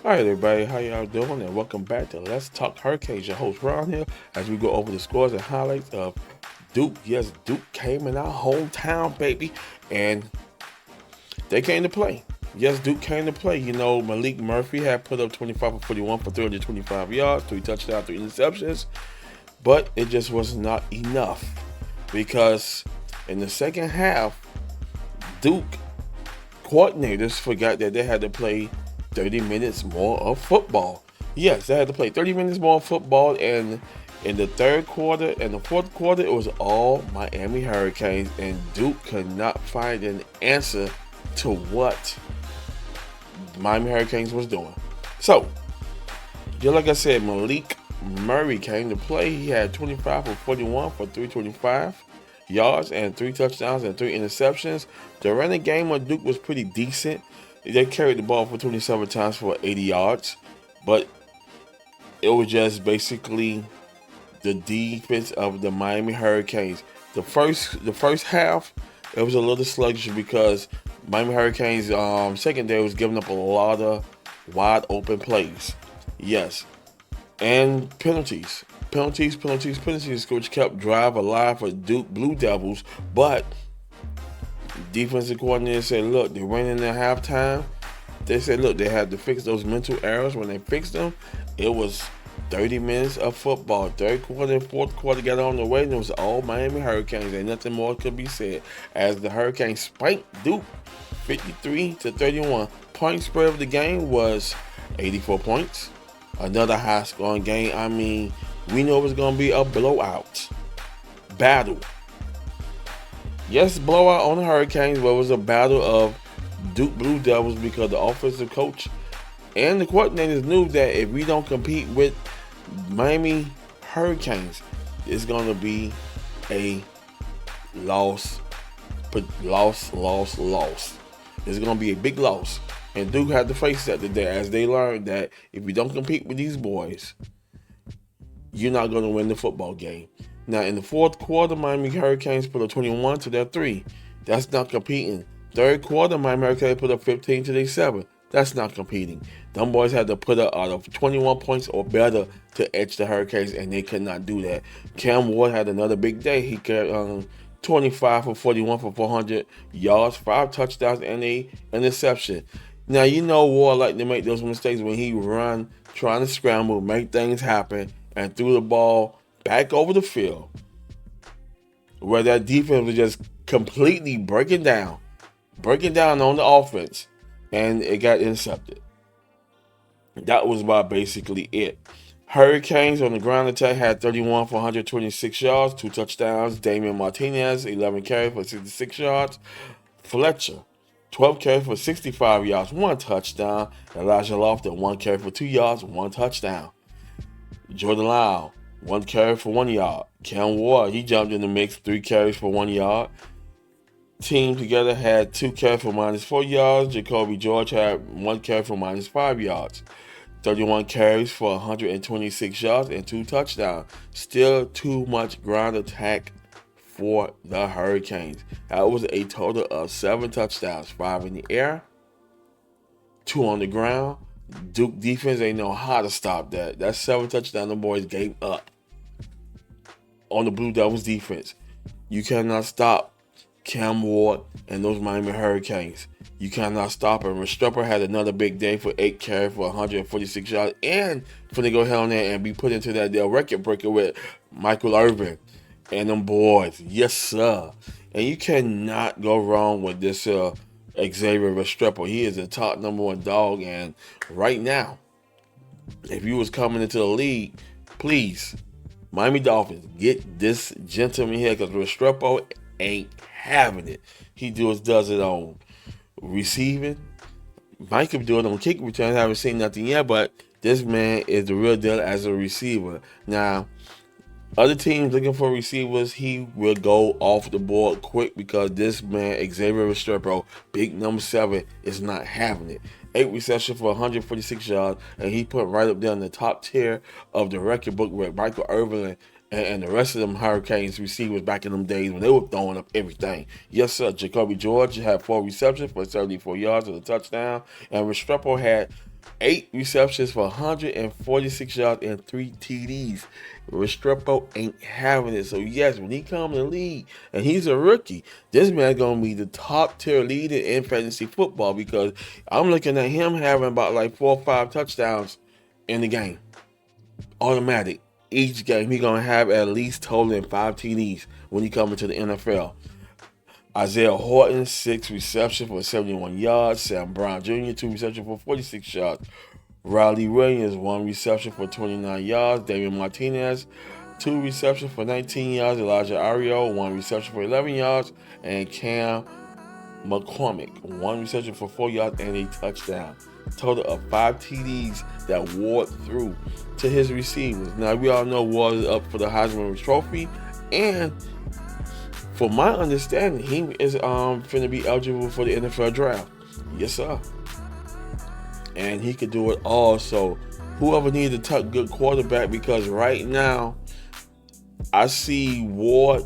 All right, everybody, how y'all doing? And welcome back to Let's Talk Hurricanes. Your host Ron here, as we go over the scores and highlights of Duke. Yes, Duke came in our hometown, baby, and they came to play. Yes, Duke came to play. You know, Malik Murphy had put up 25 for 41 for 325 yards, 3 touchdowns, 3 interceptions, but it just was not enough because in the second half, Duke coordinators forgot that they had to play 30 minutes more of football. Yes, they had to play 30 minutes more of football, and in the third quarter and the fourth quarter, it was all Miami Hurricanes, and Duke could not find an answer to what Miami Hurricanes was doing. So, just like I said, Malik Murray came to play. He had 25 for 41 for 325 yards and 3 touchdowns and 3 interceptions. The running game of Duke was pretty decent. They carried the ball for 27 times for 80 yards, but it was just basically the defense of the Miami Hurricanes. The first half, it was a little sluggish because Miami Hurricanes secondary was giving up a lot of wide open plays. Yes, and penalties, which kept drive alive for Duke Blue Devils. But defensive coordinator said, look, they went in at halftime. They said, look, they had to fix those mental errors. When they fixed them, it was 30 minutes of football. Third quarter and fourth quarter got on the way, and it was all Miami Hurricanes, and nothing more could be said. As the Hurricanes spanked Duke 53-31. Point spread of the game was 84 points. Another high scoring game. I mean, we know it was going to be a blowout battle. Yes, blowout on the Hurricanes, but it was a battle of Duke Blue Devils because the offensive coach and the coordinators knew that if we don't compete with Miami Hurricanes, it's going to be a loss. But loss. It's going to be a big loss. And Duke had to face that today as they learned that if you don't compete with these boys, you're not going to win the football game. Now, in the fourth quarter, Miami Hurricanes put up 21 to their 3. That's not competing. Third quarter, Miami Hurricanes put up 15 to their 7. That's not competing. Them boys had to put up out of 21 points or better to edge the Hurricanes, and they could not do that. Cam Ward had another big day. He got 25 for 41 for 400 yards, 5 touchdowns, and a interception. Now, you know Ward like to make those mistakes when he run, trying to scramble, make things happen, and threw the ball back over the field where that defense was just completely breaking down on the offense, and it got intercepted. That was about basically it. Hurricanes on the ground attack had 31 for 126 yards, 2 touchdowns. Damian Martinez, 11 carries for 66 yards. Fletcher, 12 carries for 65 yards, 1 touchdown. Elijah Lofton, 1 carry for 2 yards, 1 touchdown. Jordan Lau, 1 carry for 1 yard. Cam Ward, he jumped in the mix, 3 carries for 1 yard. Team together had 2 carries for -4 yards. Jacoby George had 1 carry for -5 yards. 31 carries for 126 yards and 2 touchdowns. Still too much ground attack for the Hurricanes. That was a total of 7 touchdowns, 5 in the air, 2 on the ground. Duke defense ain't know how to stop that. That's 7 touchdowns the boys gave up on the Blue Devils defense. You cannot stop Cam Ward and those Miami Hurricanes. You cannot stop him. Restrepo had another big day for 8 carries for 146 yards, and for to go ahead on there and be put into that record breaker with Michael Irvin and them boys. Yes, sir. And you cannot go wrong with this Xavier Restrepo. He is the top #1 dog, and right now, if you was coming into the league, please, Miami Dolphins, get this gentleman here because Restrepo ain't having it. He does it on receiving. Mike could do it on kick return. I haven't seen nothing yet, but this man is the real deal as a receiver. Now, other teams looking for receivers, he will go off the board quick because this man, Xavier Restrepo, big #7, is not having it. 8 receptions for 146 yards, and he put right up there in the top tier of the record book with Michael Irvin and the rest of them Hurricanes receivers back in them days when they were throwing up everything. Yes, sir. Jacoby George had 4 receptions for 74 yards and a touchdown, and Restrepo had 8 receptions for 146 yards and 3 TDs. Restrepo ain't having it. So yes, when he comes in the league and he's a rookie, this man's gonna be the top tier leader in fantasy football because I'm looking at him having about like 4 or 5 touchdowns in the game. Automatic. Each game he's gonna have at least totaling 5 TDs when he comes into the NFL. Isaiah Horton, 6 receptions for 71 yards. Sam Brown Jr., 2 receptions for 46 yards. Riley Williams, 1 reception for 29 yards. David Martinez, 2 receptions for 19 yards. Elijah Ario, 1 reception for 11 yards. And Cam McCormick, 1 reception for 4 yards and a touchdown. Total of 5 TDs that Ward threw to his receivers. Now, we all know Ward is up for the Heisman Trophy, and for my understanding, he is finna be eligible for the NFL draft. Yes, sir. And he could do it all. So whoever needs a good quarterback, because right now I see Ward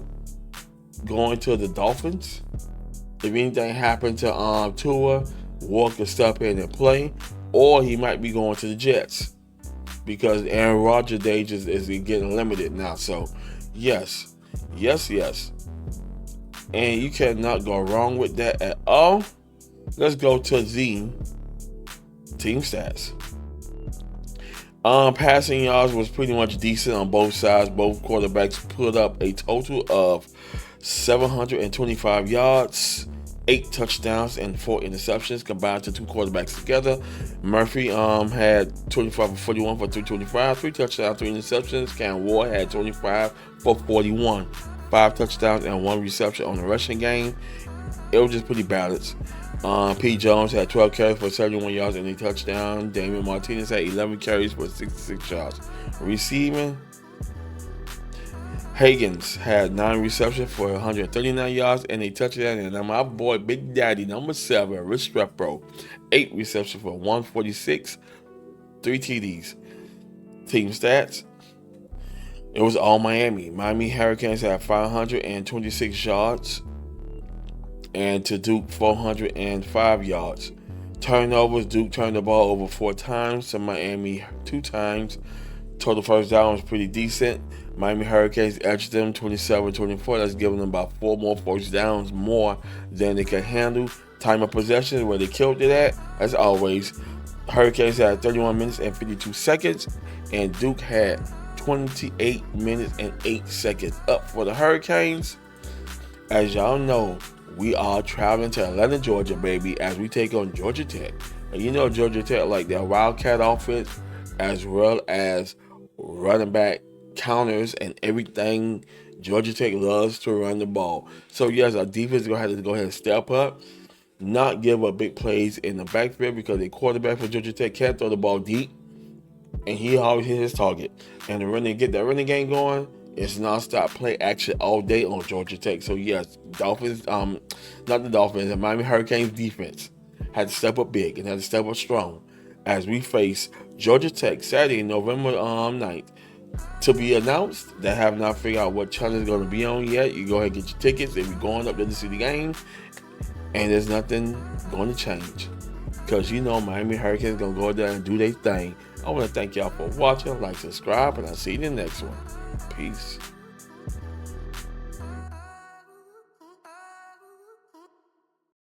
going to the Dolphins. If anything happened to Tua, Ward could step in and play, or he might be going to the Jets because Aaron Rodgers' days is getting limited now. So yes. And you cannot go wrong with that at all. Let's go to the team stats. Passing yards was pretty much decent on both sides. Both quarterbacks put up a total of 725 yards, 8 touchdowns, and 4 interceptions combined to 2 quarterbacks together. Murphy had 25 for 41 for 325, 3 touchdowns, 3 interceptions. Cam Ward had 25 for 41. 5 touchdowns and 1 reception on the rushing game. It was just pretty balanced. Pete Jones had 12 carries for 71 yards and a touchdown. Damian Martinez had 11 carries for 66 yards. Receiving, Higgins had 9 receptions for 139 yards and a touchdown. And my boy Big Daddy, number 7, Restrepo, 8 receptions for 146, 3 TDs. Team stats. It was all Miami. Miami Hurricanes had 526 yards and to Duke 405 yards. Turnovers, Duke turned the ball over 4 times to Miami 2 times. Total first down was pretty decent. Miami Hurricanes edged them 27-24. That's giving them about 4 more first downs more than they could handle. Time of possession, where they killed it at, as always, Hurricanes had 31 minutes and 52 seconds, and Duke had 28 minutes and 8 seconds. Up for the Hurricanes. As y'all know, we are traveling to Atlanta, Georgia, baby, as we take on Georgia Tech. And you know Georgia Tech like their Wildcat offense, as well as running back counters and everything. Georgia Tech loves to run the ball. So yes, our defense is going to have to go ahead and step up, not give up big plays in the backfield, because the quarterback for Georgia Tech can't throw the ball deep, and he always hit his target. And to really get that running game going, it's non-stop play action all day on Georgia Tech. So yes, Dolphins, not the Dolphins, the Miami Hurricanes defense had to step up big and had to step up strong as we face Georgia Tech Saturday, November 9th. To be announced. They have not figured out what channel is going to be on yet. You go ahead and get your tickets if you're going up there to see the game. And there's nothing going to change, because you know Miami Hurricanes going to go there and do their thing. I want to thank y'all for watching. Like, subscribe, and I'll see you in the next one. Peace.